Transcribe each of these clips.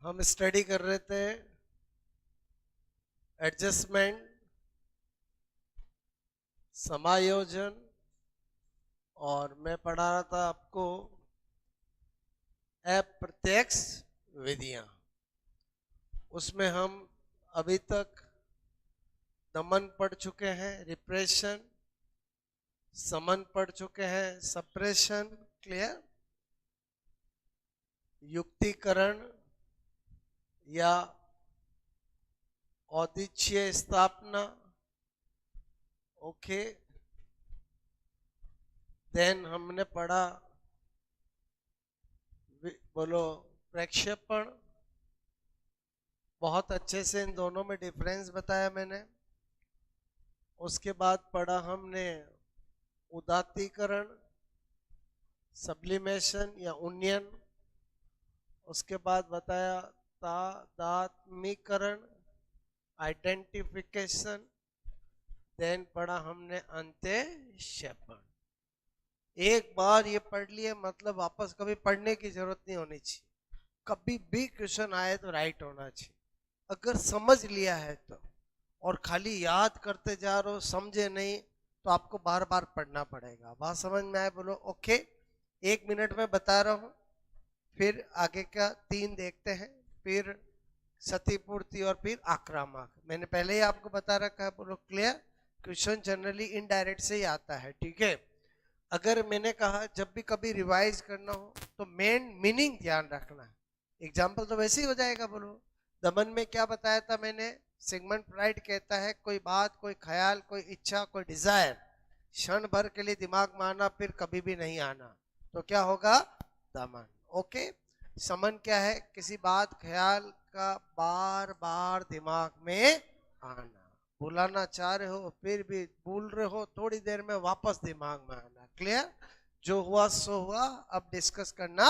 हम स्टडी कर रहे थे एडजस्टमेंट, समायोजन, और मैं पढ़ा रहा था आपको अप्रत्यक्ष विधियां। उसमें हम अभी तक दमन पढ़ चुके हैं, रिप्रेशन, समन पढ़ चुके हैं, सप्रेशन, क्लियर, युक्तिकरण या औदिच्य स्थापना, ओके। देन हमने पढ़ा बोलो प्रक्षेपण, बहुत अच्छे से इन दोनों में डिफरेंस बताया मैंने। उसके बाद पढ़ा हमने उदात्तीकरण, सब्लिमेशन या उन्नयन। उसके बाद बताया तादात्मीकरण, आइडेंटिफिकेशन। देन पढ़ा हमने अंत्यक्षेपण। एक बार ये पढ़ लिए मतलब वापस कभी पढ़ने की जरूरत नहीं होनी चाहिए। कभी भी क्वेश्चन आए तो राइट होना चाहिए, अगर समझ लिया है तो। और खाली याद करते जा रहे हो, समझे नहीं तो आपको बार बार पढ़ना पड़ेगा। बात समझ में आए बोलो ओके। 1 मिनट में बता रहा हूं, फिर आगे का 3 देखते हैं, फिर क्षतिपूर्ति और फिर आक्रामक। मैंने पहले ही आपको बता रखा है, बोलो क्लियर। क्वेश्चन जनरली इनडायरेक्ट से ही आता है, ठीक है। अगर मैंने कहा जब भी कभी रिवाइज करना हो तो मेन मीनिंग ध्यान रखना है। एग्जाम्पल तो वैसे ही हो जाएगा। बोलो दमन में क्या बताया था मैंने? सिगमंड फ्राइड कहता है कोई बात, कोई ख्याल, कोई इच्छा, कोई डिजायर क्षण भर के लिए दिमाग में आना फिर कभी भी नहीं आना, तो क्या होगा? दमन, ओके। समन क्या है? किसी बात, ख्याल का बार बार दिमाग में आना, भुलाना चाह रहे हो फिर भी भूल रहे हो, थोड़ी देर में वापस दिमाग में आना, क्लियर। जो हुआ सो हुआ, अब डिस्कस करना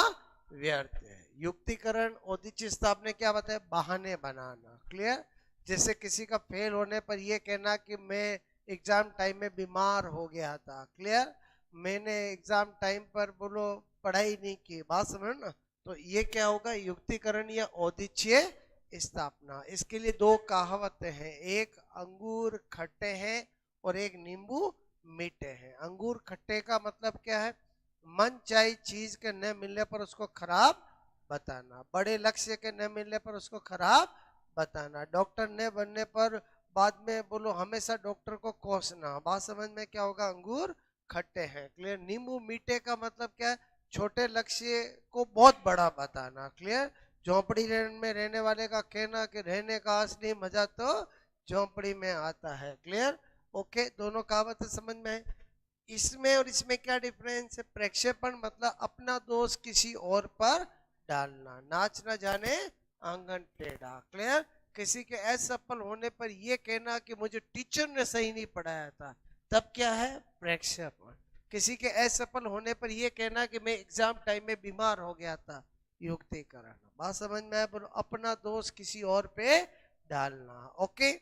व्यर्थ है। युक्तिकरण, औदिच्य स्थापना क्या बताया? बहाने बनाना, क्लियर। जैसे किसी का फेल होने पर यह कहना कि मैं एग्जाम टाइम में बीमार हो गया था, क्लियर। मैंने एग्जाम टाइम पर बोलो पढ़ाई नहीं की, बात समझ ना। तो ये क्या होगा? युक्तिकरण या औदिच्य स्थापना। इसके लिए 2 कहावतें हैं, एक अंगूर खट्टे हैं और एक नींबू मीठे हैं। अंगूर खट्टे का मतलब क्या है? मन चाही चीज के न मिलने पर उसको खराब बताना, बड़े लक्ष्य के न मिलने पर उसको खराब बताना, डॉक्टर न बनने पर बाद में बोलो हमेशा डॉक्टर को कोसना। बात समझ में क्या होगा? अंगूर खट्टे हैं, क्लियर। नींबू मीठे का मतलब क्या है? छोटे लक्ष्य को बहुत बड़ा बताना, क्लियर। झोंपड़ी में रहने वाले का कहना कि रहने का असली मजा तो झोंपड़ी में आता है, क्लियर, ओके। दोनों कहावतें समझ में है। इसमें और इसमें क्या डिफरेंस है? प्रक्षेपण मतलब अपना दोष किसी और पर डालना, नाच न जाने आंगन टेढ़ा, क्लियर। किसी के असफल होने पर यह कहना कि मुझे टीचर ने सही नहीं पढ़ाया था, तब क्या है? प्रक्षेपण। किसी के असफल होने पर यह कहना कि मैं एग्जाम टाइम में बीमार हो गया था, युक्तिकरण। बात समझ में आया? बोलो अपना दोष किसी और पे डालना, ओके।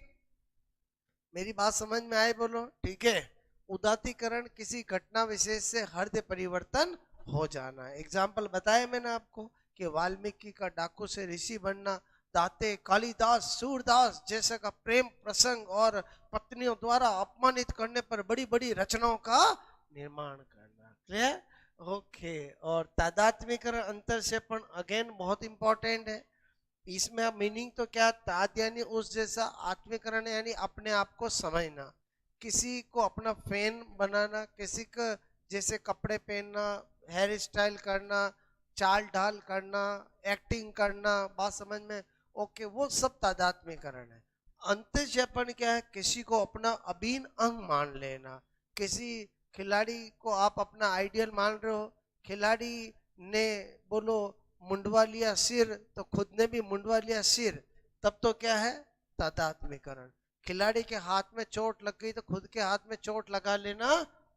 मेरी बात समझ में आए? बोलो ठीक है। उदात्तीकरण, किसी घटना विशेष से हृदय परिवर्तन हो जाना। एग्जाम्पल बताया मैंने आपको कि वाल्मीकि का डाकू से ऋषि बनना, दाते कालिदास सूरदास जैसे का प्रेम प्रसंग और पत्नियों द्वारा अपमानित करने पर बड़ी बड़ी रचनाओं का निर्माण करना, क्लियर, ओके। और तादात्म्यकरण, अंतर से अगेन बहुत इंपॉर्टेंट है। इसमें मीनिंग तो क्या? ताद यानी उस जैसा, आत्मीकरण यानी अपने आप को समझना, किसी को अपना फैन बनाना, किसी का जैसे कपड़े पहनना, हेयर स्टाइल करना, चाल ढाल करना, एक्टिंग करना, बात समझ में? ओके, वो सब तादात्म्यकरण है। अंतःक्षेपण क्या है? किसी को अपना अभिन्न अंग मान लेना। किसी खिलाड़ी को आप अपना आइडियल मान रहे हो, खिलाड़ी ने बोलो मुंडवा लिया सिर तो खुद ने भी मुंडवा लिया सिर, तब तो क्या है? तादात्म्यकरण। खिलाड़ी के हाथ में चोट लग गई तो खुद के हाथ में चोट लगा लेना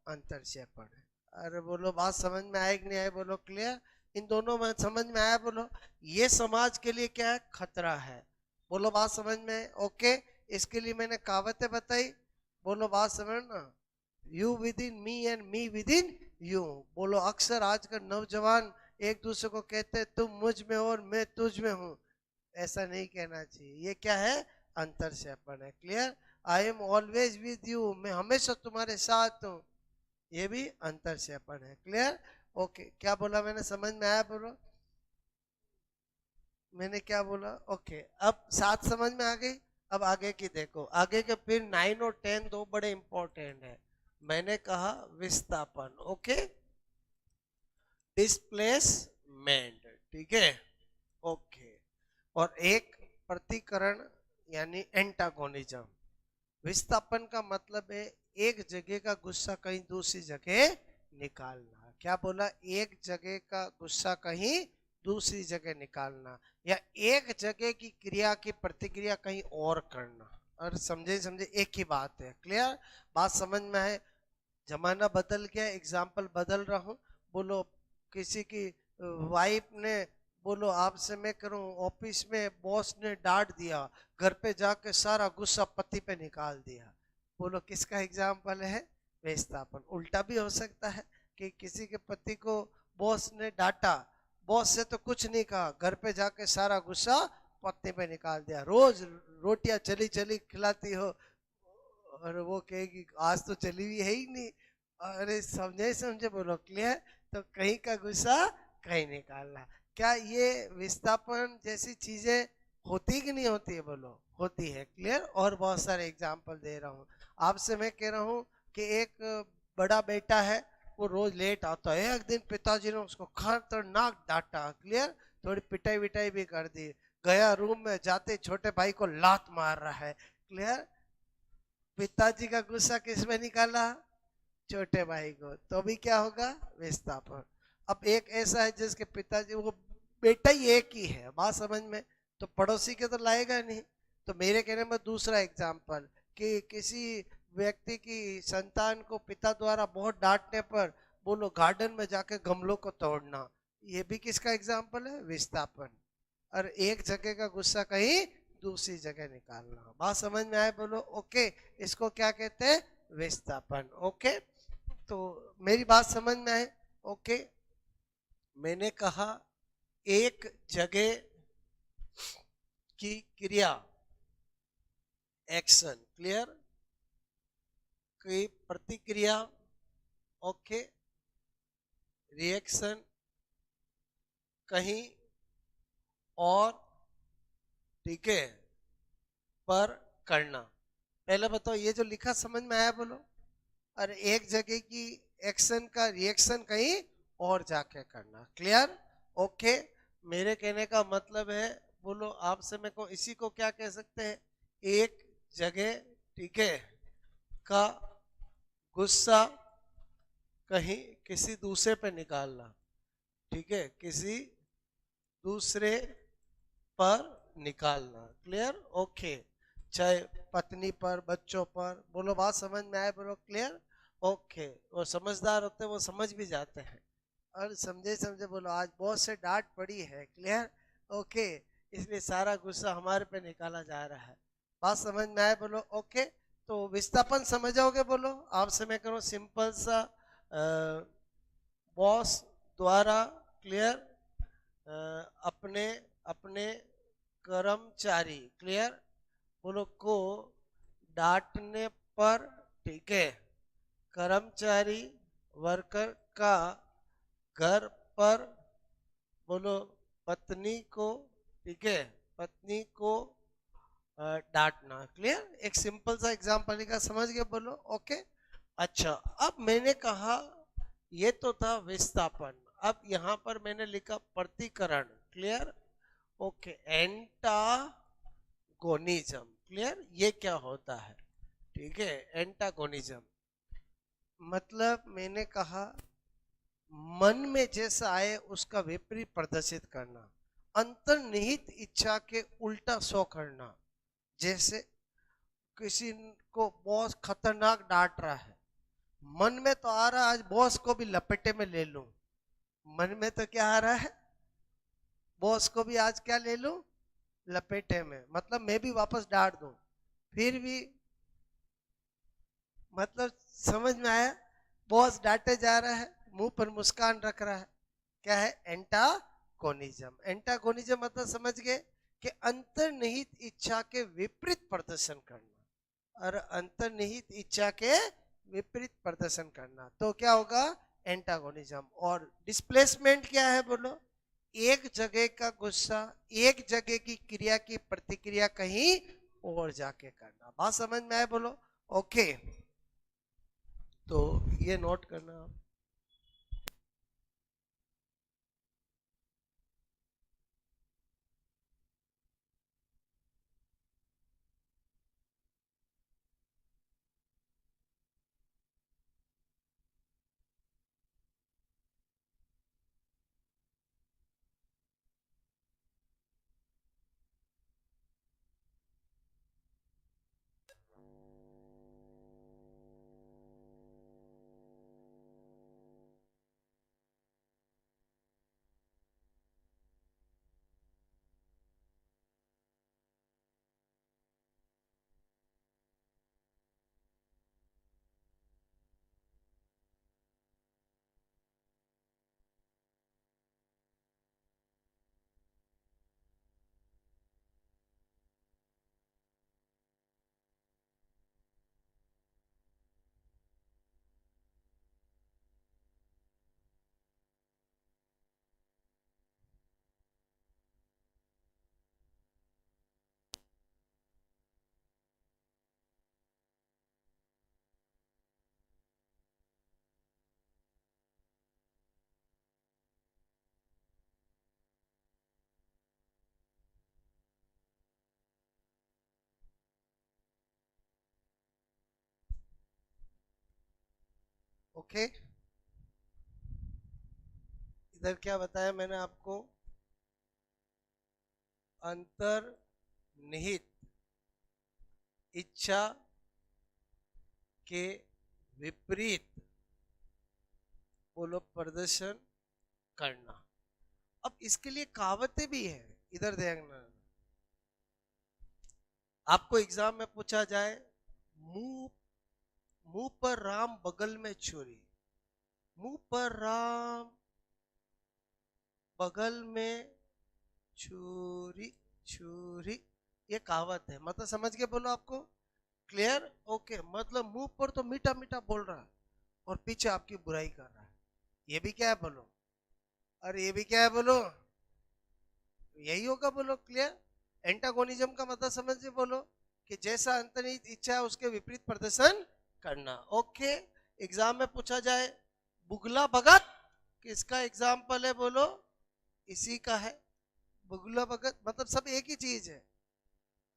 अंतःक्षेपण है। अरे बोलो बात समझ में आए कि नहीं आए? बोलो क्लियर। इन दोनों में समझ में आया? बोलो ये समाज के लिए क्या है? खतरा है। बोलो बात समझ में? ओके। इसके लिए मैंने कहावतें बताई, बोलो बात समझ ना। You with in me and me with in you. बोलो अक्सर आजकल नौजवान एक दूसरे को कहते हैं तुम मुझ में और मैं तुझ में हूं, ऐसा नहीं कहना चाहिए, ये क्या है, अंतरक्षेपण है। Clear, I am always with you, मैं हमेशा तुम्हारे साथ हूँ, ये भी अंतरक्षेपण है। क्लियर, ओके, क्या बोला मैंने, समझ में आया? बोलो, मैंने क्या बोला? ओके, अब 7 समझ में आ गई। अब आगे की देखो, आगे के फिर 9 और 10 दो बड़े इंपॉर्टेंट है। मैंने कहा विस्थापन, ओके, डिस्प्लेसमेंट, ठीक है, ओके, और एक प्रतिकरण यानी एंटागोनिज्म। विस्थापन का मतलब है एक जगह का गुस्सा कहीं दूसरी जगह निकालना। क्या बोला? एक जगह का गुस्सा कहीं दूसरी जगह निकालना, या एक जगह की क्रिया की प्रतिक्रिया कहीं और करना। और समझे समझे, एक ही बात है। क्लियर, बात समझ में है? जमाना बदल गया, एग्जाम्पल बदल रहा हूँ। बोलो किसी की वाइफ ने, बोलो आपसे मैं करूं, ऑफिस में बॉस ने डांट दिया, घर पे जाके सारा गुस्सा पति पे निकाल दिया। बोलो किसका एग्जाम्पल है? विस्थापन। उल्टा भी हो सकता है कि किसी के पति को बॉस ने डांटा, बॉस से तो कुछ नहीं कहा, घर पे जाके सारा गुस्सा पत्नी पे निकाल दिया। रोज रोटियां चली चली खिलाती हो और वो कहेगी आज तो चली हुई है ही नहीं। अरे समझे समझे, बोलो क्लियर। तो कहीं का गुस्सा कहीं निकालना, क्या ये विस्थापन जैसी चीजें होती कि नहीं होती है? बोलो होती है। क्लियर, और बहुत सारे एग्जाम्पल दे रहा हूँ आपसे। मैं कह रहा हूँ कि एक बड़ा बेटा है, वो रोज लेट आता है। एक दिन पिताजी ने उसको खतरनाक डांटा। क्लियर, थोड़ी पिटाई विटाई भी कर दी। गया रूम में, जाते छोटे भाई को लात मार रहा है। क्लियर, पिताजी का गुस्सा किस में निकाला? छोटे भाई को। तो भी क्या होगा? विस्थापन। अब एक ऐसा है जिसके पिताजी, वो बेटा ही एक ही है, बात समझ में, तो पड़ोसी के तो लाएगा नहीं। तो मेरे कहने में दूसरा एग्जाम्पल कि किसी व्यक्ति की संतान को पिता द्वारा बहुत डांटने पर, बोलो गार्डन में जाके गमलों को तोड़ना, ये भी किसका एग्जाम्पल है? विस्थापन। और एक जगह का गुस्सा कहीं दूसरी जगह निकालना। बात समझ में आए? बोलो ओके, इसको क्या कहते हैं? विस्थापन। ओके, तो मेरी बात समझ में आए? ओके, मैंने कहा एक जगह की क्रिया, एक्शन, क्लियर, की प्रतिक्रिया, ओके, रिएक्शन कहीं और, ठीक है, पर करना। पहले बताओ ये जो लिखा समझ में आया? बोलो। और एक जगह की एक्शन का रिएक्शन कहीं और जाके करना। क्लियर, ओके, मेरे कहने का मतलब है, बोलो आपसे मैं को इसी को क्या कह सकते हैं? एक जगह, ठीक है, का गुस्सा कहीं किसी दूसरे पे निकालना, ठीक है, किसी दूसरे पर निकालना। क्लियर, ओके, चाहे पत्नी पर, बच्चों पर। बोलो बात समझ में आए? बोलो क्लियर, ओके। वो समझदार होते हैं, वो समझ भी जाते हैं। और समझे समझे, बोलो आज बहुत से डांट पड़ी है। क्लियर, ओके, इसलिए सारा गुस्सा हमारे पे निकाला जा रहा है। बात समझ में आए? बोलो ओके। तो विस्थापन समझोगे? बोलो आपसे मैं करूँ सिंपल सा, बॉस द्वारा, क्लियर, अपने अपने कर्मचारी, क्लियर, बोलो को डांटने पर, ठीक है, कर्मचारी वर्कर का घर पर, बोलो पत्नी को, ठीक है, पत्नी को डांटना। क्लियर, एक सिंपल सा एग्जांपल लिखा, समझ गए? बोलो ओके। अच्छा, अब मैंने कहा ये तो था विस्थापन। अब यहां पर मैंने लिखा प्रतिकरण। Clear, okay, antagonism. क्लियर, ये क्या होता है? ठीक है, एंटागोनिज्म मतलब मैंने कहा मन में जैसा आए उसका विपरीत प्रदर्शित करना, अंतर्निहित इच्छा के उल्टा सो करना। जैसे किसी को बॉस खतरनाक डांट रहा है, मन में तो आ रहा है आज बॉस को भी लपेटे में ले लूं। मन में तो क्या आ रहा है? बॉस को भी आज क्या ले लूं? लपेटे में, मतलब मैं भी वापस डांट दूं। फिर भी, मतलब समझ में आया? बॉस डांटे जा रहा है, मुंह पर मुस्कान रख रहा है, क्या है? एंटागोनिज्म। एंटागोनिज्म मतलब समझ गए कि अंतर्निहित इच्छा के विपरीत प्रदर्शन करना, और अंतर्निहित इच्छा के विपरीत प्रदर्शन करना तो क्या होगा, एंटागोनिज्म। और डिस्प्लेसमेंट क्या है बोलो, एक जगह का गुस्सा, एक जगह की क्रिया की प्रतिक्रिया कहीं और जाके करना। बात समझ में आए बोलो, ओके। तो ये नोट करना आप। ओके, इधर क्या बताया मैंने आपको, अंतर्निहित इच्छा के विपरीत बोलो प्रदर्शन करना। अब इसके लिए कहावतें भी है, इधर देखना। आपको एग्जाम में पूछा जाए, मुंह मुंह पर राम बगल में छुरी, मुंह पर राम बगल में छुरी, छुरी, ये कहावत है। मतलब समझ के बोलो आपको, क्लियर, ओके। मतलब मुंह पर तो मीठा मीठा बोल रहा है और पीछे आपकी बुराई कर रहा है, ये भी क्या है बोलो, और ये भी क्या है बोलो, यही होगा बोलो, क्लियर। एंटागोनिज्म का मतलब समझिए बोलो, कि जैसा अंतर्निहित इच्छा है उसके विपरीत प्रदर्शन करना, ओके। एग्जाम में पूछा जाए, बुगला भगत किसका एग्जाम्पल है बोलो, इसी का है। बुगला भगत मतलब सब एक ही चीज है।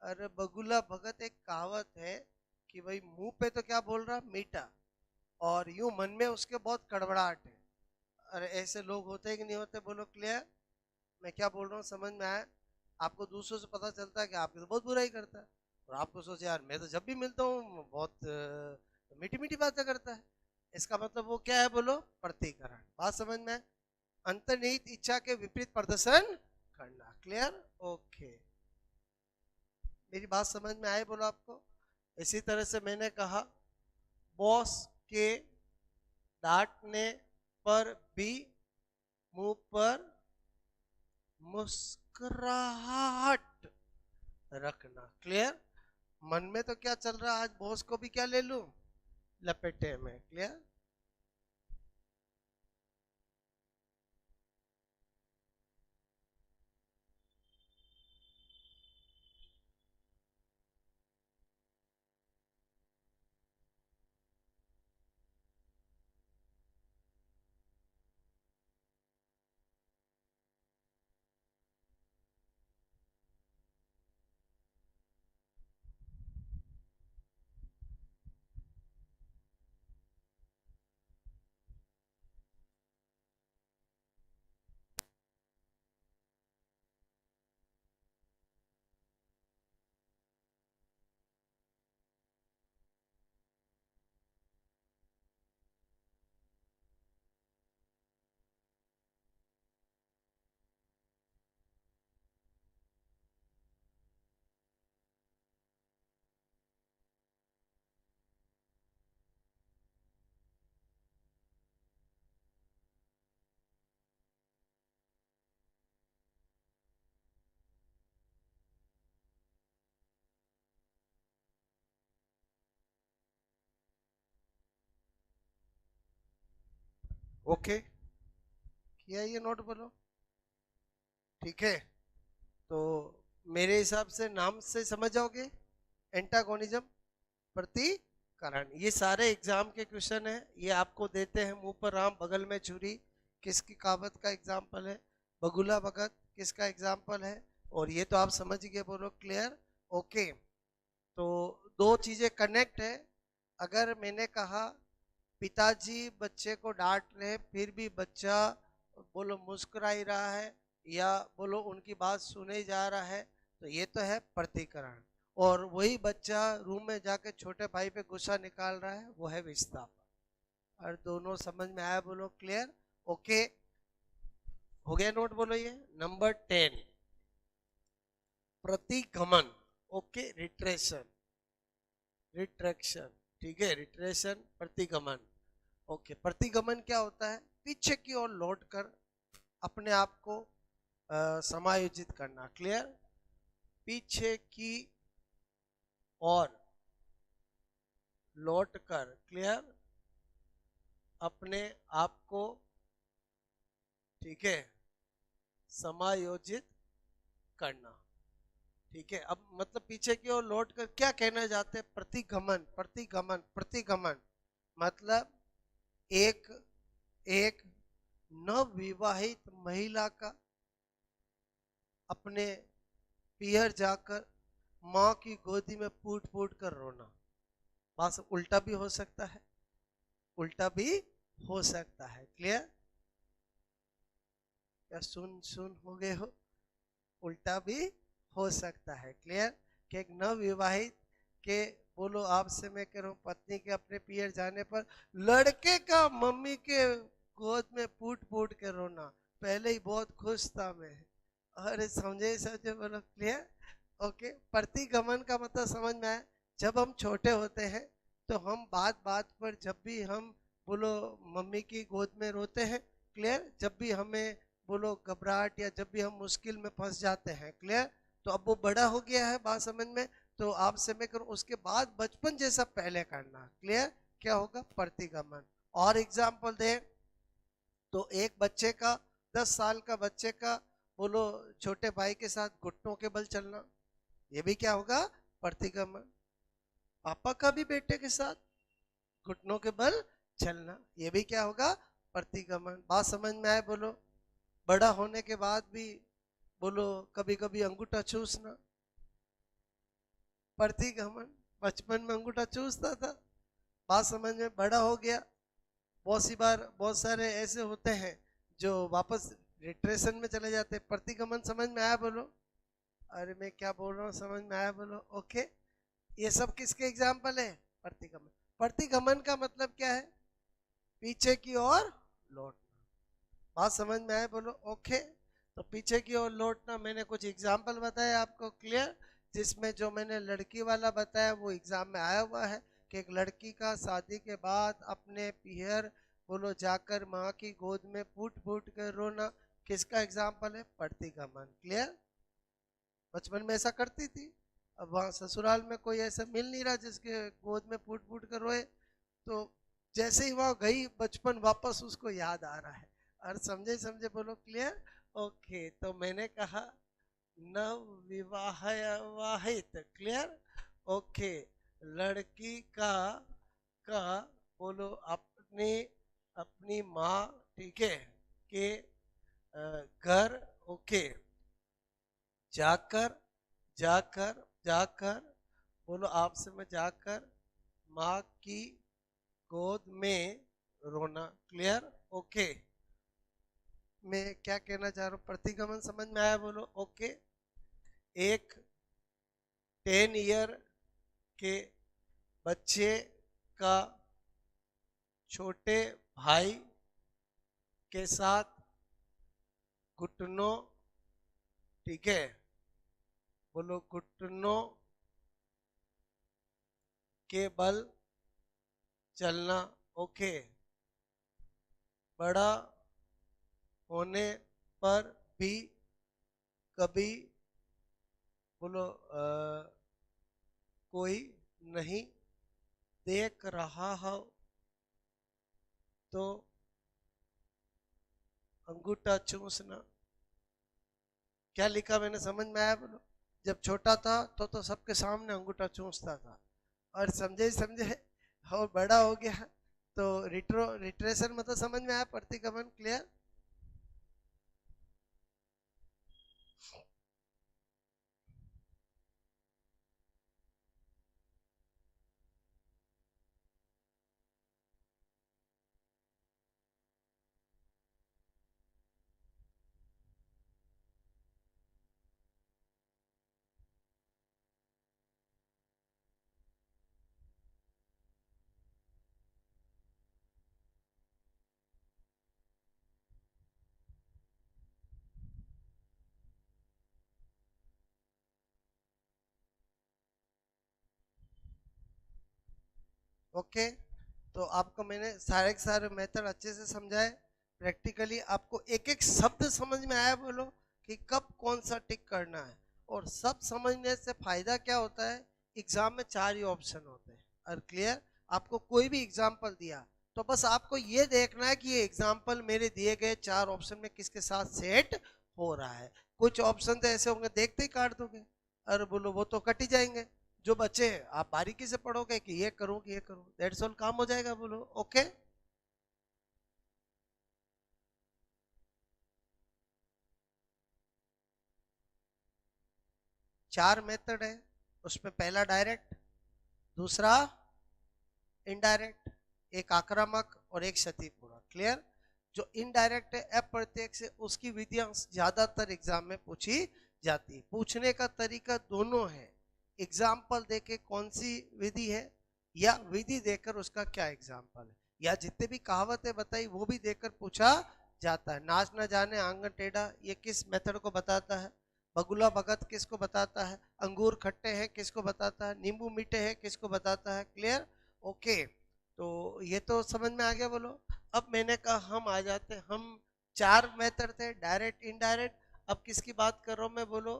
अरे बगुला भगत एक कहावत है कि भाई मुंह पे तो क्या बोल रहा, मीठा, और यूं मन में उसके बहुत कड़वड़ाहट है। अरे ऐसे लोग होते हैं कि नहीं होते बोलो, क्लियर। मैं क्या बोल रहा हूँ समझ में आया। आपको दूसरों से पता चलता है कि आपकी तो बहुत बुराई करता है, और आपको सोचे यार मैं तो जब भी मिलता हूँ बहुत मीठी मीठी बातें करता है। इसका मतलब वो क्या है बोलो, प्रतिकरण। बात समझ में आए? अंतर्निहित इच्छा के विपरीत प्रदर्शन करना, क्लियर, ओके। मेरी बात समझ में आए बोलो आपको। इसी तरह से मैंने कहा, बॉस के डांटने पर भी मुंह पर मुस्कुराहट रखना, क्लियर। मन में तो क्या चल रहा है, आज बॉस को भी क्या ले लूं लपेटे में, क्लियर। ओके, किया ये नोट बोलो, ठीक है। तो मेरे हिसाब से नाम से समझ जाओगे, एंटागोनिज्म, प्रतिकरण। ये सारे एग्जाम के क्वेश्चन है, ये आपको देते हैं मुंह पर राम बगल में छुरी, किसकी कहावत का एग्जाम्पल है, बगुला भगत किसका एग्जाम्पल है, और ये तो आप समझ गए, बोलो क्लियर, ओके। तो दो चीजें कनेक्ट है। अगर मैंने कहा पिताजी बच्चे को डांट रहे फिर भी बच्चा बोलो मुस्कुरा ही रहा है, या बोलो उनकी बात सुने ही जा रहा है, तो ये तो है प्रतिकरण। और वही बच्चा रूम में जाके छोटे भाई पे गुस्सा निकाल रहा है, वो है विस्थापन। और दोनों समझ में आया, बोलो क्लियर, ओके, हो गया नोट, बोलो ये नंबर 10, प्रतिगमन, ओके, रिट्रेशन, रिट्रैक्शन, ठीक है, रिट्रेशन, प्रतिगमन, ओके। प्रतिगमन क्या होता है, पीछे की ओर लौट कर अपने आप को समायोजित करना, क्लियर, पीछे की ओर लौट कर, क्लियर, अपने आप को, ठीक है, समायोजित करना, ठीक है। अब मतलब पीछे की ओर लौट कर क्या कहना चाहते हैं, प्रतिगमन, प्रतिगमन, प्रतिगमन मतलब एक एक नवविवाहित महिला का अपने पियर जाकर माँ की गोदी में फूट फूट कर रोना। बस उल्टा भी हो सकता है, उल्टा भी हो सकता है, क्लियर, क्या सुन सुन हो गए हो, उल्टा भी हो सकता है, क्लियर, कि एक नवविवाहित के बोलो आपसे मैं कह रहा हूँ पत्नी के अपने पियर जाने पर लड़के का मम्मी के गोद में फूट फूट के रोना, पहले ही बहुत खुश था मैं, अरे समझे समझे, बोलो क्लियर, ओके। प्रतिगमन का मतलब समझ में आया, जब हम छोटे होते हैं तो हम बात बात पर जब भी हम बोलो मम्मी की गोद में रोते हैं, क्लियर, जब भी हमें बोलो घबराहट या जब भी हम मुश्किल में फंस जाते हैं, क्लियर, तो अब वो बड़ा हो गया है, बात समझ में, तो आपसे मैं करूँ उसके बाद बचपन जैसा पहले करना, क्लियर, क्या होगा, प्रतिगमन। और एग्जाम्पल दे तो एक बच्चे का 10 साल का बच्चे का बोलो छोटे भाई के साथ घुटनों के बल चलना, ये भी क्या होगा, प्रतिगमन। पापा का भी बेटे के साथ घुटनों के बल चलना, ये भी क्या होगा, प्रतिगमन। बात समझ में आए, बोलो। बड़ा होने के बाद भी बोलो कभी कभी अंगूठा चूसना, प्रतिगमन। बचपन में अंगूठा चूसता था, बात समझ में, बड़ा हो गया, बहुत सी बार बहुत सारे ऐसे होते हैं जो वापस रिट्रेशन में चले जाते हैं, प्रतिगमन। समझ में आया, बोलो, अरे मैं क्या बोल रहा हूँ, समझ में आया, बोलो, ओके। ये सब किसके एग्जाम्पल है, प्रतिगमन। प्रतिगमन का मतलब क्या है, पीछे की ओर लौटना, बात समझ में आए, बोलो ओके। तो पीछे की ओर लौटना, मैंने कुछ एग्जाम्पल बताया आपको, क्लियर, जिसमें जो मैंने लड़की वाला बताया वो एग्जाम में आया हुआ है कि एक लड़की का शादी के बाद अपने पियर बोलो जाकर माँ की गोद में फूट फूट कर रोना, किसका एग्जाम्पल है, प्रतिगमन, क्लियर। बचपन में ऐसा करती थी, अब वहाँ ससुराल में कोई ऐसा मिल नहीं रहा जिसके गोद में फूट फूट कर रोए, तो जैसे ही वहां गई बचपन वापस उसको याद आ रहा है, और समझे समझे, बोलो क्लियर, ओके। तो मैंने कहा नव विवाहित, क्लियर, ओके, लड़की का बोलो अपने अपनी माँ, ठीक है, के घर, ओके, जाकर जाकर जाकर बोलो आपसे मैं जाकर माँ की गोद में रोना, क्लियर, ओके। मैं क्या कहना चाह रहा हूँ, प्रतिगमन समझ में आया, बोलो ओके। एक 10 ईयर के बच्चे का छोटे भाई के साथ घुटनों, ठीक है, बोलो घुटनों के बल चलना, ओके। बड़ा होने पर भी कभी बोलो कोई नहीं देख रहा हो तो अंगूठा चूसना। क्या लिखा मैंने, समझ में आया बोलो? जब छोटा था तो सबके सामने अंगूठा चूसता था, और समझे समझे और बड़ा हो गया तो रिट्रेशन मतलब समझ में आया, प्रतिगमन। क्लियर? ओके, तो आपको मैंने सारे के सारे मेथड अच्छे से समझाए। प्रैक्टिकली आपको एक एक शब्द समझ में आया बोलो, कि कब कौन सा टिक करना है। और सब समझने से फायदा क्या होता है, एग्जाम में 4 ही ऑप्शन होते हैं। और क्लियर? आपको कोई भी एग्जाम्पल दिया तो बस आपको ये देखना है कि ये एग्जाम्पल मेरे दिए गए 4 ऑप्शन में किसके साथ सेट हो रहा है। कुछ ऑप्शन तो ऐसे होंगे देखते ही काट दोगे, अरे बोलो वो तो कट ही जाएंगे। जो बच्चे आप बारीकी से पढ़ोगे कि ये करूं कि ये करूं, दैट्स ऑल, काम हो जाएगा बोलो। ओके, 4 मेथड है उसमें। पहला डायरेक्ट, दूसरा इनडायरेक्ट, एक आक्रामक और एक क्षतिपूर्वक। क्लियर? जो इनडायरेक्ट है, अप्रत्यक्ष है, उसकी विधियां ज्यादातर एग्जाम में पूछी जाती है। पूछने का तरीका दोनों है, एग्जाम्पल देके कौन सी विधि है, या विधि देकर उसका क्या एग्जाम्पल है, या जितने भी कहावतें बताई वो भी देकर पूछा जाता है। नाच न जाने आंगन टेढ़ा, ये किस मेथड को बताता है? बगुला भगत किसको बताता है? अंगूर खट्टे हैं किसको बताता है? नींबू मीठे हैं किसको बताता है? क्लियर? ओके, तो ये तो समझ में आ गया बोलो। अब मैंने कहा हम आ जाते, हम 4 मेथड थे, डायरेक्ट इनडायरेक्ट। अब किसकी बात कर रहा हूं मैं बोलो?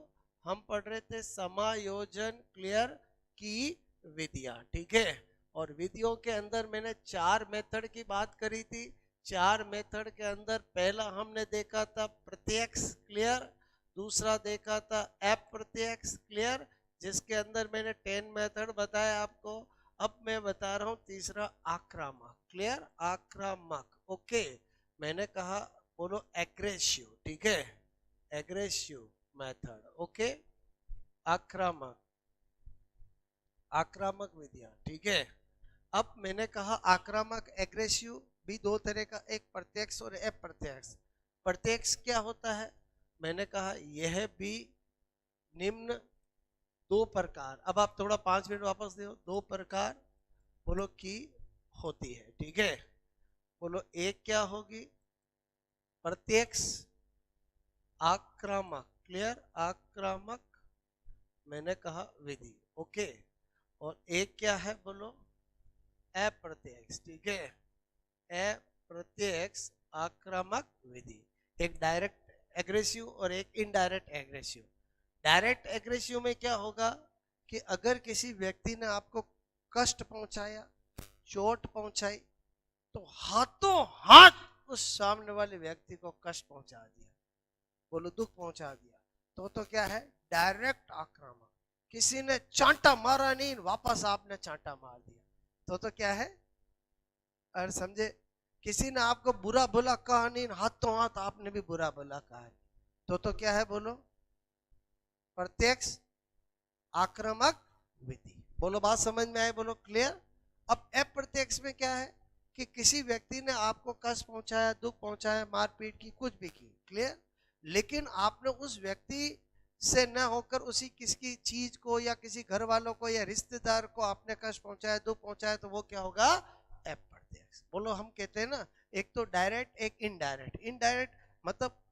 हम पढ़ रहे थे समायोजन। क्लियर? की विधियां, ठीक है। और विधियों के अंदर मैंने 4 मेथड की बात करी थी। 4 मेथड के अंदर पहला हमने देखा था प्रत्यक्ष। क्लियर? दूसरा देखा था अप्रत्यक्ष। क्लियर? जिसके अंदर मैंने 10 मेथड बताया आपको। अब मैं बता रहा हूं तीसरा आक्रामक। क्लियर? आक्रामक। ओके, मैंने कहा बोलो एग्रेसिव, ठीक है, एग्रेसिव मेथड। ओके, आक्रामक, आक्रामक विधियां, ठीक है। अब मैंने कहा आक्रामक एग्रेसिव भी 2 तरह का, एक प्रत्यक्ष और अप्रत्यक्ष। प्रत्यक्ष क्या होता है? मैंने कहा यह भी निम्न 2 प्रकार, अब आप थोड़ा 5 मिनट वापस दो, 2 प्रकार बोलो की होती है, ठीक है। बोलो, एक क्या होगी? प्रत्यक्ष आक्रामक। क्लियर? आक्रामक मैंने कहा विधि। ओके, और एक क्या है बोलो? अप्रत्यक्ष, ठीक है, अप्रत्यक्ष आक्रामक विधि। एक डायरेक्ट एग्रेसिव और एक इनडायरेक्ट एग्रेसिव। डायरेक्ट एग्रेसिव में क्या होगा कि अगर किसी व्यक्ति ने आपको कष्ट पहुंचाया, चोट पहुंचाई, तो हाथों हाथ उस सामने वाले व्यक्ति को कष्ट पहुंचा दिया, बोलो दुख पहुंचा दिया, तो क्या है? डायरेक्ट आक्रामक। किसी ने चांटा मारा नहीं, वापस आपने चांटा मार दिया, तो क्या है? और समझे? किसी ने आपको बुरा भला कहा नहीं, हाथों हाथ आपने भी बुरा भला कहा है, तो क्या है बोलो? प्रत्यक्ष आक्रामक विधि। बोलो बात समझ में आए बोलो? क्लियर? अब अप्रत्यक्ष में क्या है कि किसी व्यक्ति ने आपको कष्ट पहुंचाया, दुख पहुंचाया, मारपीट की, कुछ भी की। क्लियर? लेकिन आपने उस व्यक्ति से न होकर उसी किसी चीज को या किसी घर वालों को या रिश्तेदार को आपने कष्ट पहुंचाया, दुख पहुंचाया, तो वो क्या होगा? अप्रत्यक्ष। बोलो, हम कहते हैं ना, एक तो डायरेक्ट, एक इनडायरेक्ट। इनडायरेक्ट मतलब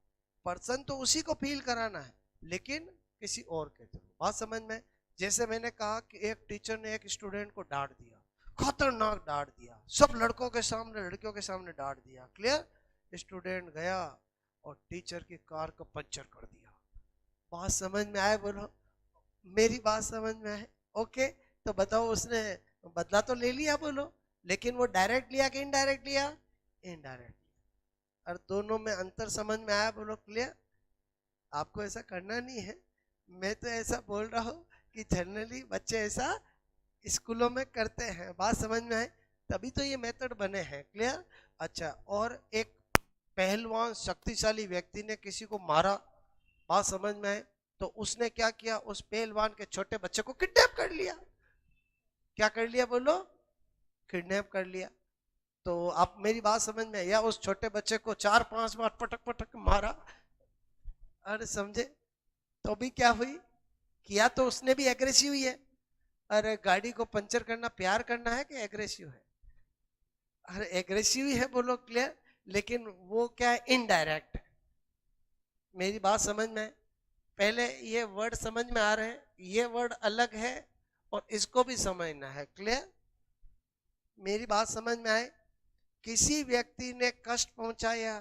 पर्सन तो उसी को फील कराना है, लेकिन किसी और के थ्रू। बात समझ में? जैसे मैंने कहा कि एक टीचर ने एक स्टूडेंट को डांट दिया, खतरनाक डांट दिया, सब लड़कों के सामने, लड़कियों के सामने डांट दिया। क्लियर? स्टूडेंट गया और टीचर की कार को पंचर कर दिया। बात समझ में आए बोलो? मेरी बात समझ में आए? ओके, तो बताओ, उसने बदला तो ले लिया बोलो, लेकिन वो डायरेक्ट लिया कि इनडायरेक्ट लिया? इनडायरेक्ट। और दोनों में अंतर समझ में आया? बोलो क्लियर। आपको ऐसा करना नहीं है, मैं तो ऐसा बोल रहा हूँ कि जनरली बच्चे ऐसा स्कूलों में करते हैं। बात समझ में आए? तभी तो ये मेथड बने हैं। क्लियर। अच्छा, और एक पहलवान शक्तिशाली व्यक्ति ने किसी को मारा, बात समझ में आए? तो उसने क्या किया, उस पहलवान के छोटे बच्चे को किडनैप कर लिया। क्या कर लिया? बोलो, किडनैप कर लिया। तो आप मेरी बात समझ में? या उस छोटे बच्चे को 4-5 बार पटक पटक मारा, अरे समझे? तो भी क्या हुई, किया तो उसने भी एग्रेसिव ही है। अरे गाड़ी को पंचर करना प्यार करना है कि एग्रेसिव है? अरे एग्रेसिव ही है। बोलो क्लियर। लेकिन वो क्या है, इनडायरेक्ट है। मेरी बात समझ में? पहले ये वर्ड समझ में आ रहे हैं, ये वर्ड अलग है और इसको भी समझना है। क्लियर। मेरी बात समझ में आए? किसी व्यक्ति ने कष्ट पहुंचाया,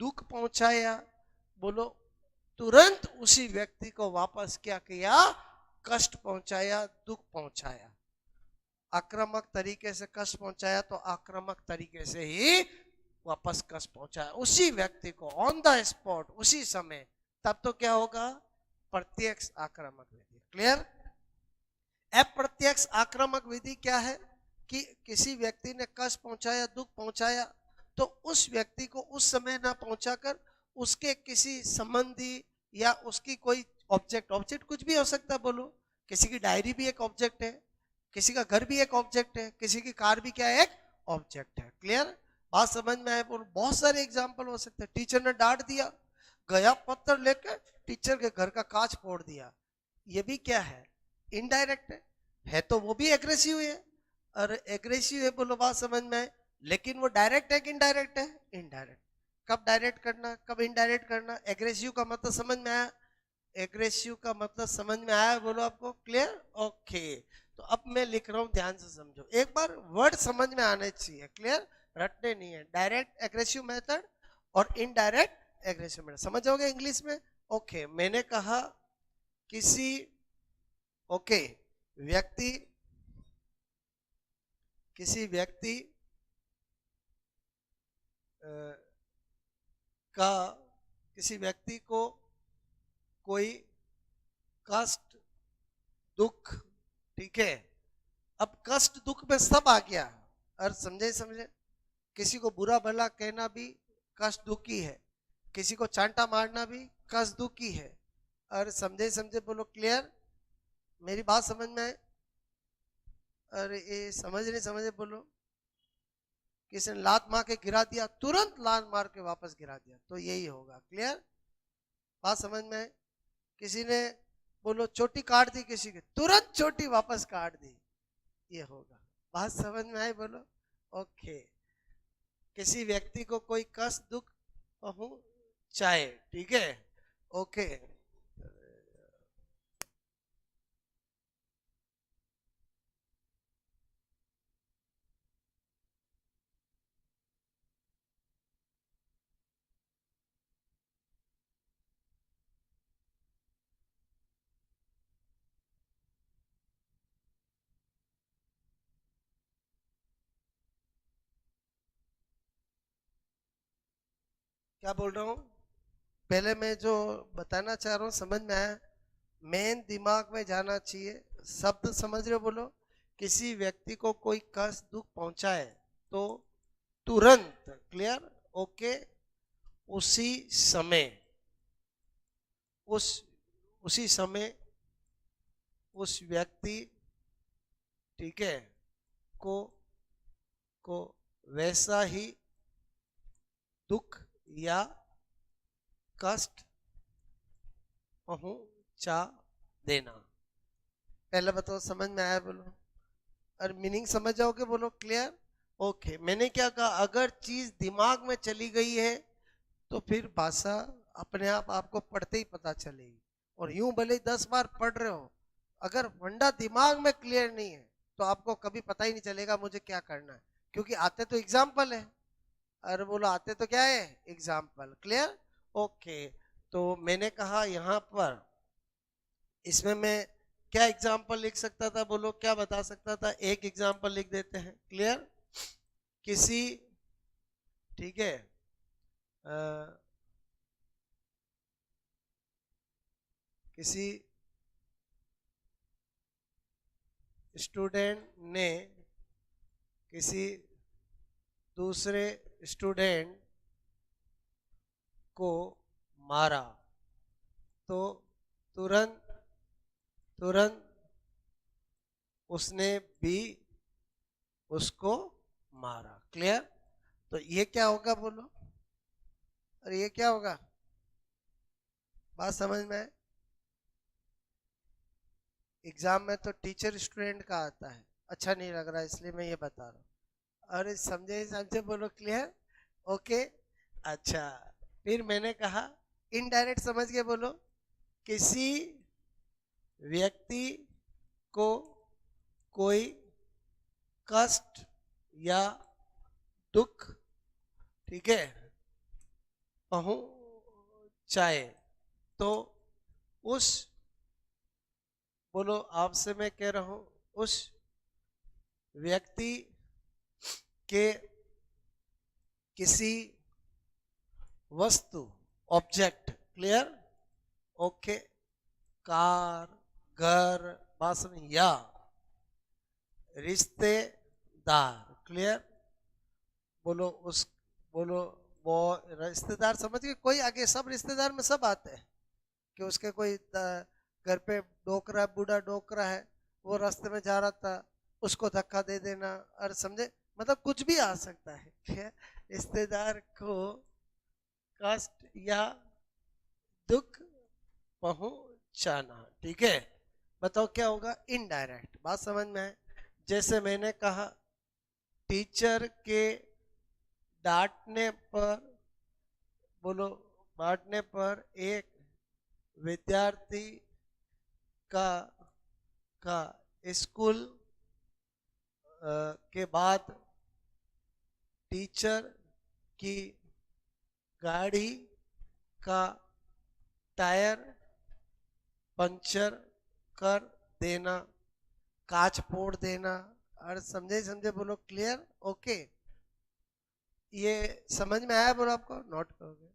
दुख पहुंचाया, बोलो, तुरंत उसी व्यक्ति को वापस क्या किया, कष्ट पहुंचाया, दुख पहुंचाया। आक्रामक तरीके से कष्ट पहुंचाया तो आक्रामक तरीके से ही वापस कष्ट पहुंचाया उसी व्यक्ति को ऑन द स्पॉट, उसी समय। तब तो क्या होगा, प्रत्यक्ष आक्रामक विधि। क्लियर। अप्रत्यक्ष आक्रामक विधि क्या है कि किसी व्यक्ति ने कष्ट पहुंचाया, दुख पहुंचाया, तो उस व्यक्ति को उस समय ना पहुंचाकर उसके किसी संबंधी या उसकी कोई ऑब्जेक्ट, ऑब्जेक्ट कुछ भी हो सकता है। बोलो, किसी की डायरी भी एक ऑब्जेक्ट है, किसी का घर भी एक ऑब्जेक्ट है, किसी की कार भी क्या है, एक ऑब्जेक्ट है। क्लियर। बात समझ में आए? बोलो, बहुत सारे एग्जाम्पल हो सकते हैं। टीचर ने डांट दिया, गया पत्थर लेकर टीचर के घर का कांच फोड़ दिया, ये भी क्या है, इनडायरेक्ट है तो वो भी एग्रेसिव है। और एग्रेसिव है, बोलो बात समझ में आए? लेकिन वो डायरेक्ट है कि इनडायरेक्ट है? इनडायरेक्ट। कब डायरेक्ट करना, कब इनडायरेक्ट करना? एग्रेसिव का मतलब समझ में आया? एग्रेसिव का मतलब समझ में आया? बोलो आपको क्लियर। ओके, तो अब मैं लिख रहा हूं, ध्यान से समझो। एक बार वर्ड समझ में आने चाहिए। क्लियर, रटने नहीं है। डायरेक्ट एग्रेसिव मेथड और इनडायरेक्ट एग्रेसिव मेथड समझ जाओगे इंग्लिश में। ओके, मैंने कहा किसी ओके व्यक्ति, किसी व्यक्ति का, किसी व्यक्ति को कोई कष्ट, दुख, ठीक है। अब कष्ट दुख में सब आ गया। और समझे समझे, किसी को बुरा भला कहना भी कष्ट दुख ही है, किसी को चांटा मारना भी कष्ट दुख ही है। और समझे समझे? बोलो क्लियर। मेरी बात समझ में आए? अरे ये समझ नहीं समझे? बोलो, किसी ने लात मार के गिरा दिया, तुरंत लात मार के वापस गिरा दिया, तो यही होगा। क्लियर। बात समझ में आए? किसी ने बोलो चोटी काट दी किसी की, तुरंत चोटी वापस काट दी, ये होगा। बात समझ में आए? बोलो ओके। किसी व्यक्ति को कोई कष्ट दुख पहुंचाए, ठीक है, ओके। क्या बोल रहा हूँ, पहले मैं जो बताना चाह रहा हूँ समझ में आया? मेन दिमाग में जाना चाहिए, शब्द समझ रहे हो? बोलो, किसी व्यक्ति को कोई कष्ट दुख पहुंचाए तो तुरंत, क्लियर, ओके, उसी समय, उस उसी समय उस व्यक्ति, ठीक है, को को वैसा ही दुख या कष्ट पहुंचा देना। पहले बताओ समझ में आया? बोलो, और मीनिंग समझ जाओगे? बोलो क्लियर। ओके, मैंने क्या कहा, अगर चीज दिमाग में चली गई है तो फिर भाषा अपने आप आपको पढ़ते ही पता चलेगी। और यूं भले 10 बार पढ़ रहे हो, अगर फंडा दिमाग में क्लियर नहीं है तो आपको कभी पता ही नहीं चलेगा मुझे क्या करना है, क्योंकि आते तो एग्जाम्पल है। अरे बोलो, आते तो क्या है, एग्जाम्पल। क्लियर। ओके, तो मैंने कहा यहां पर, इसमें मैं क्या एग्जाम्पल लिख सकता था? बोलो, क्या बता सकता था? एक एग्जाम्पल लिख देते हैं। क्लियर। किसी, ठीक है, किसी स्टूडेंट ने किसी दूसरे स्टूडेंट को मारा तो तुरंत तुरंत उसने भी उसको मारा। क्लियर? तो ये क्या होगा बोलो, और ये क्या होगा? बात समझ में आए? एग्जाम में तो टीचर स्टूडेंट का आता है, अच्छा नहीं लग रहा इसलिए मैं ये बता रहा हूँ। और समझे समझे बोलो, क्लियर? ओके। अच्छा, फिर मैंने कहा इनडायरेक्ट समझ के बोलो, किसी व्यक्ति को कोई कष्ट या दुख, ठीक है, पहुंचाए तो उस, बोलो आपसे मैं कह रहा हूं, उस व्यक्ति के किसी वस्तु, ऑब्जेक्ट, क्लियर? ओके, कार, घर, बासन या रिश्तेदार, क्लियर? बोलो उस, बोलो वो रिश्तेदार, समझ गए? कोई आगे, सब रिश्तेदार में सब आते हैं कि उसके कोई घर पे डोकरा, बूढ़ा डोकरा है, वो रास्ते में जा रहा था, उसको धक्का दे देना, और समझे, मतलब कुछ भी आ सकता है। क्या रिश्तेदार को कष्ट या दुख पहुंचाना, ठीक है? बताओ क्या होगा? इनडायरेक्ट। बात समझ में है? जैसे मैंने कहा टीचर के डांटने पर, बोलो डांटने पर एक विद्यार्थी का का स्कूल के बाद टीचर की गाड़ी का टायर पंचर कर देना, कांच फोड़ देना, और समझे समझे बोलो, क्लियर? ओके, ये समझ में आया बोलो? आपको नोट करोगे?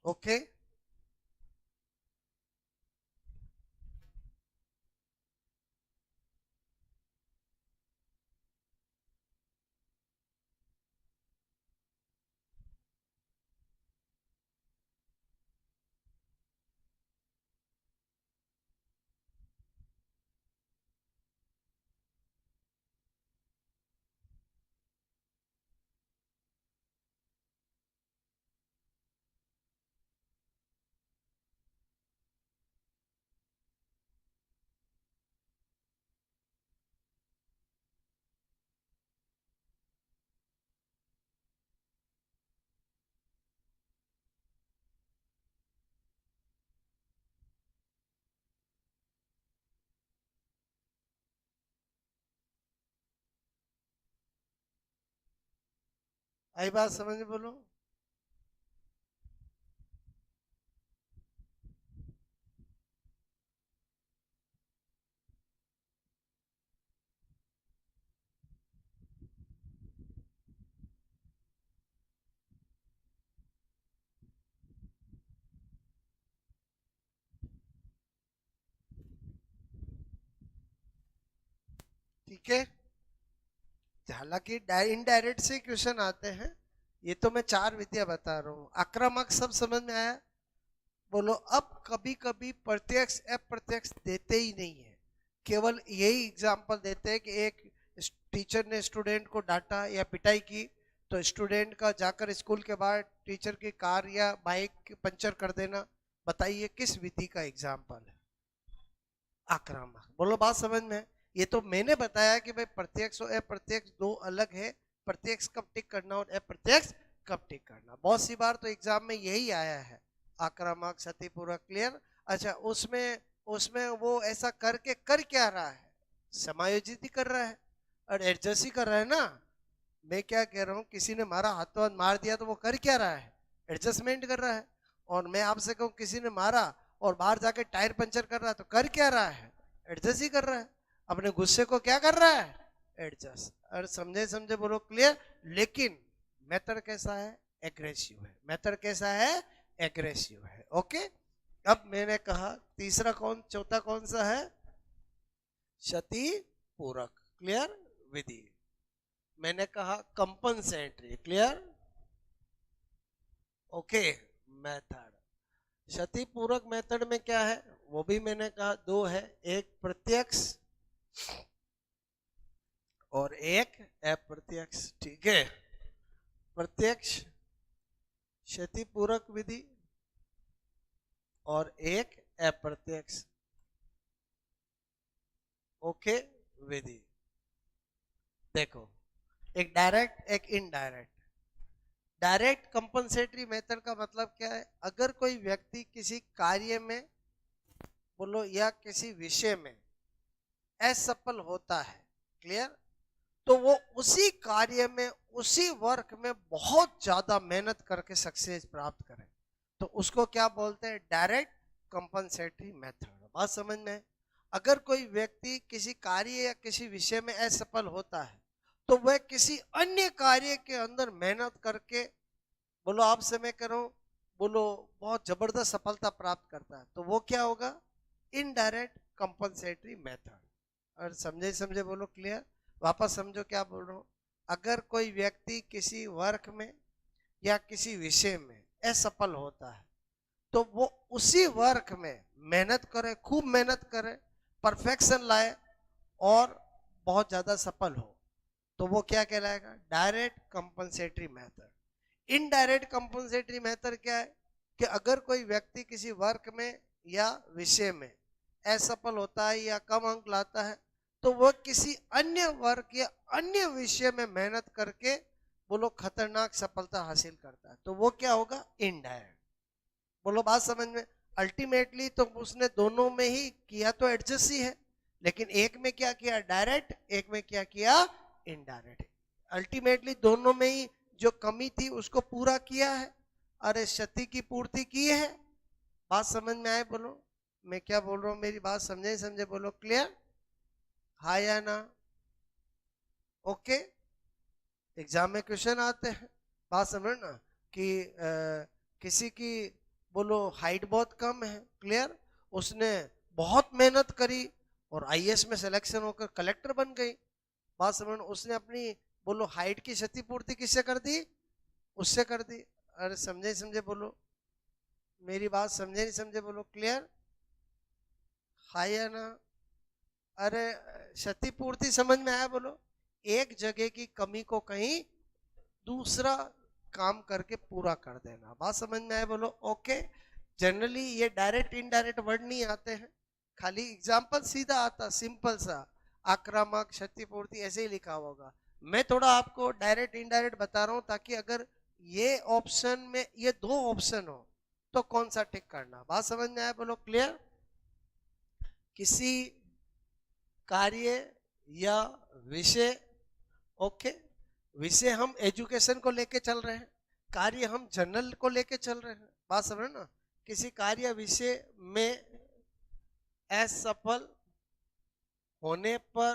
ओके, आई बात समझ में? बोलो। ठीक है, हालांकि इनडायरेक्ट से क्वेश्चन आते हैं, ये तो मैं चार विद्या बता रहा हूँ। आक्रामक सब समझ में आया? बोलो। अब कभी कभी प्रत्यक्ष अप्रत्यक्ष देते ही नहीं है, केवल यही एग्जाम्पल देते हैं कि एक टीचर ने स्टूडेंट को डांटा या पिटाई की, तो स्टूडेंट का जाकर स्कूल के बाद टीचर की कार या बाइक पंचर कर देना, बताइए किस विधि का एग्जाम्पल है? आक्रामक। बोलो, बात समझ में? ये तो मैंने बताया कि भाई प्रत्यक्ष और अप्रत्यक्ष दो अलग है, प्रत्यक्ष कब टिक करना और अप्रत्यक्ष कब टिक करना। बहुत सी बार तो एग्जाम में यही आया है, आक्रामक क्षतिपूर्वक। क्लियर? अच्छा, उसमें उसमें वो ऐसा करके कर क्या रहा है? समायोजित ही कर रहा है और एडजस्ट ही कर रहा है ना। मैं क्या कह रहा हूँ, किसी ने मारा, हाथों हाथ मार दिया, तो वो कर क्या रहा है? एडजस्टमेंट कर रहा है। और मैं आपसे कहूँ किसी ने मारा और बाहर जाके टायर पंचर कर रहा है, तो कर क्या रहा है? एडजस्ट ही कर रहा है। अपने गुस्से को क्या कर रहा है? एडजस्ट। और समझे समझे? बोलो क्लियर। लेकिन मेथड कैसा है? एग्रेसिव है। मेथड कैसा है? एग्रेसिव है। ओके। अब मैंने कहा तीसरा कौन, चौथा कौन सा है? क्षति पूरक। क्लियर? विधि। मैंने कहा कंपनसेटरी। क्लियर? ओके। मेथड। क्षतिपूरक मेथड में क्या है? वो भी मैंने कहा दो है, एक प्रत्यक्ष और एक अप्रत्यक्ष। ठीक है, प्रत्यक्ष क्षतिपूरक विधि और एक अप्रत्यक्ष ओके विधि। देखो, एक डायरेक्ट एक इनडायरेक्ट। डायरेक्ट कंपनसेटरी मेथड का मतलब क्या है? अगर कोई व्यक्ति किसी कार्य में बोलो या किसी विषय में असफल होता है, क्लियर, तो वो उसी कार्य में उसी वर्क में बहुत ज्यादा मेहनत करके सक्सेस प्राप्त करे, तो उसको क्या बोलते हैं? Direct compensatory method. बात समझ में? अगर कोई व्यक्ति किसी कार्य या किसी विषय में असफल होता है, तो वह किसी अन्य कार्य के अंदर मेहनत करके बोलो, आपसे मैं करूं, बोलो, बहुत जबरदस्त सफलता प्राप्त करता है, तो वो क्या होगा? Indirect compensatory method. और समझे समझे? बोलो क्लियर। वापस समझो क्या बोल रहा हूं। अगर कोई व्यक्ति किसी वर्क में या किसी विषय में असफल होता है, तो वो उसी वर्क में मेहनत करे, खूब मेहनत करे, परफेक्शन लाए और बहुत ज्यादा सफल हो, तो वो क्या कहलाएगा? Direct compensatory method. Indirect compensatory method क्या है? कि अगर कोई व्यक्ति किसी वर्क में या विषय में असफल होता है या कम अंक लाता है, तो वह किसी अन्य वर्क या अन्य विषय में मेहनत करके बोलो खतरनाक सफलता हासिल करता है, तो वो क्या होगा? इनडायरेक्ट। बोलो, बात समझ में? अल्टीमेटली तो उसने दोनों में ही किया तो एडजस्ट ही है, लेकिन एक में क्या किया? डायरेक्ट। एक में क्या किया? इनडायरेक्ट। अल्टीमेटली दोनों में ही जो कमी थी उसको पूरा किया है, अरे क्षति की पूर्ति की है। बात समझ में आए? बोलो, मैं क्या बोल रहा हूँ, मेरी बात समझे समझे? बोलो क्लियर, हाँ या ना? ओके। एग्जाम में क्वेश्चन आते हैं, बात समझ ना, कि किसी की बोलो हाइट बहुत कम है, क्लियर, उसने बहुत मेहनत करी और आईएएस में सिलेक्शन होकर कलेक्टर बन गई। बात समझ, उसने अपनी बोलो हाइट की क्षतिपूर्ति किससे कर दी? उससे कर दी। अरे समझे समझे? बोलो, मेरी बात समझे नहीं समझे? बोलो क्लियर, हाँ या ना? अरे क्षतिपूर्ति समझ में आया? बोलो, एक जगह की कमी को कहीं दूसरा काम करके पूरा कर देना। बात समझ में आया? बोलो ओके। जनरली ये डायरेक्ट इनडायरेक्ट वर्ड नहीं आते हैं, खाली एग्जाम्पल सीधा आता, सिंपल सा, आक्रामक क्षतिपूर्ति ऐसे ही लिखा होगा। मैं थोड़ा आपको डायरेक्ट इनडायरेक्ट बता रहा हूं, ताकि अगर ये ऑप्शन में ये दो ऑप्शन हो तो कौन सा टिक करना। बात समझ में आया? बोलो क्लियर। किसी कार्य या विषय ओके विषय हम एजुकेशन को लेके चल रहे हैं, कार्य हम जनरल को लेके चल रहे हैं। बात समझ ना, किसी कार्य विषय में असफल होने पर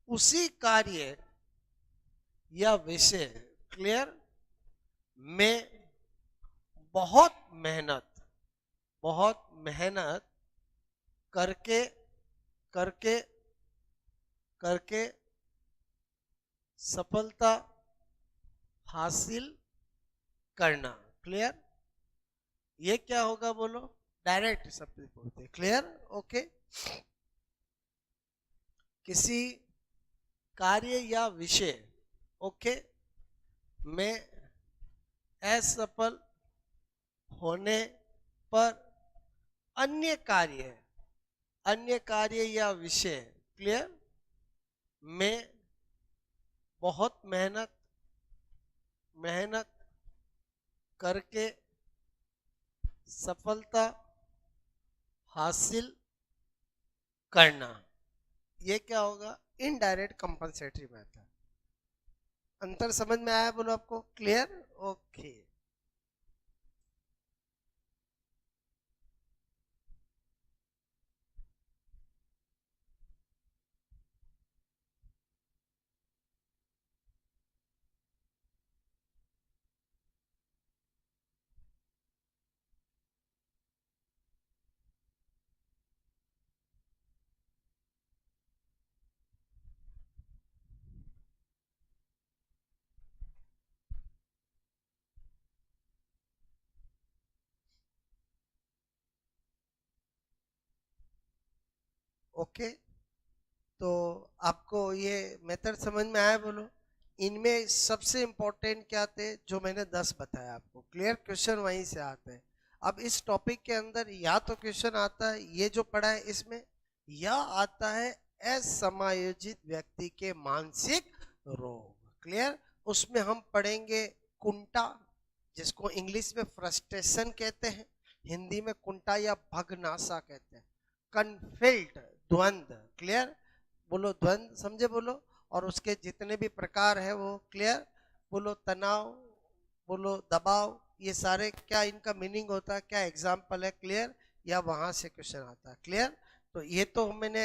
उसी कार्य या विषय क्लियर में बहुत मेहनत करके करके करके सफलता हासिल करना। क्लियर? ये क्या होगा बोलो? डायरेक्ट शब्द बोलते हैं। क्लियर? ओके। किसी कार्य या विषय ओके में असफल होने पर अन्य कार्य या विषय क्लियर में बहुत मेहनत करके सफलता हासिल करना। ये क्या होगा? Indirect compensatory method. अंतर समझ में आया बोलो आपको? क्लियर? ओके। ओके, तो आपको ये मेथड समझ में आया बोलो? इनमें सबसे इंपॉर्टेंट क्या थे जो मैंने 10 बताया आपको? क्लियर? क्वेश्चन वहीं से आते हैं। अब इस टॉपिक के अंदर या तो क्वेश्चन आता है ये जो पढ़ा है इसमें, या आता है असमायोजित व्यक्ति के मानसिक रोग। क्लियर? उसमें हम पढ़ेंगे कुंठा, जिसको इंग्लिश में फ्रस्ट्रेशन कहते हैं, हिंदी में कुंठा या भगनासा कहते हैं। कन्फिल्ट, द्वंद्व। क्लियर? बोलो द्वंद्व, समझे बोलो? और उसके जितने भी प्रकार है वो क्लियर? बोलो तनाव, बोलो दबाव, ये सारे क्या इनका मीनिंग होता है, क्या एग्जाम्पल है? क्लियर? या वहां से क्वेश्चन आता है। क्लियर? तो ये तो मैंने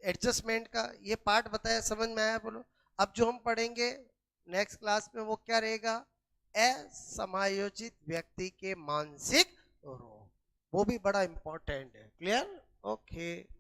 एडजस्टमेंट का ये पार्ट बताया, समझ में आया बोलो? अब जो हम पढ़ेंगे नेक्स्ट क्लास में वो क्या रहेगा? असमायोजित व्यक्ति के मानसिक रोग, वो भी बड़ा इंपॉर्टेंट है। क्लियर? ओके।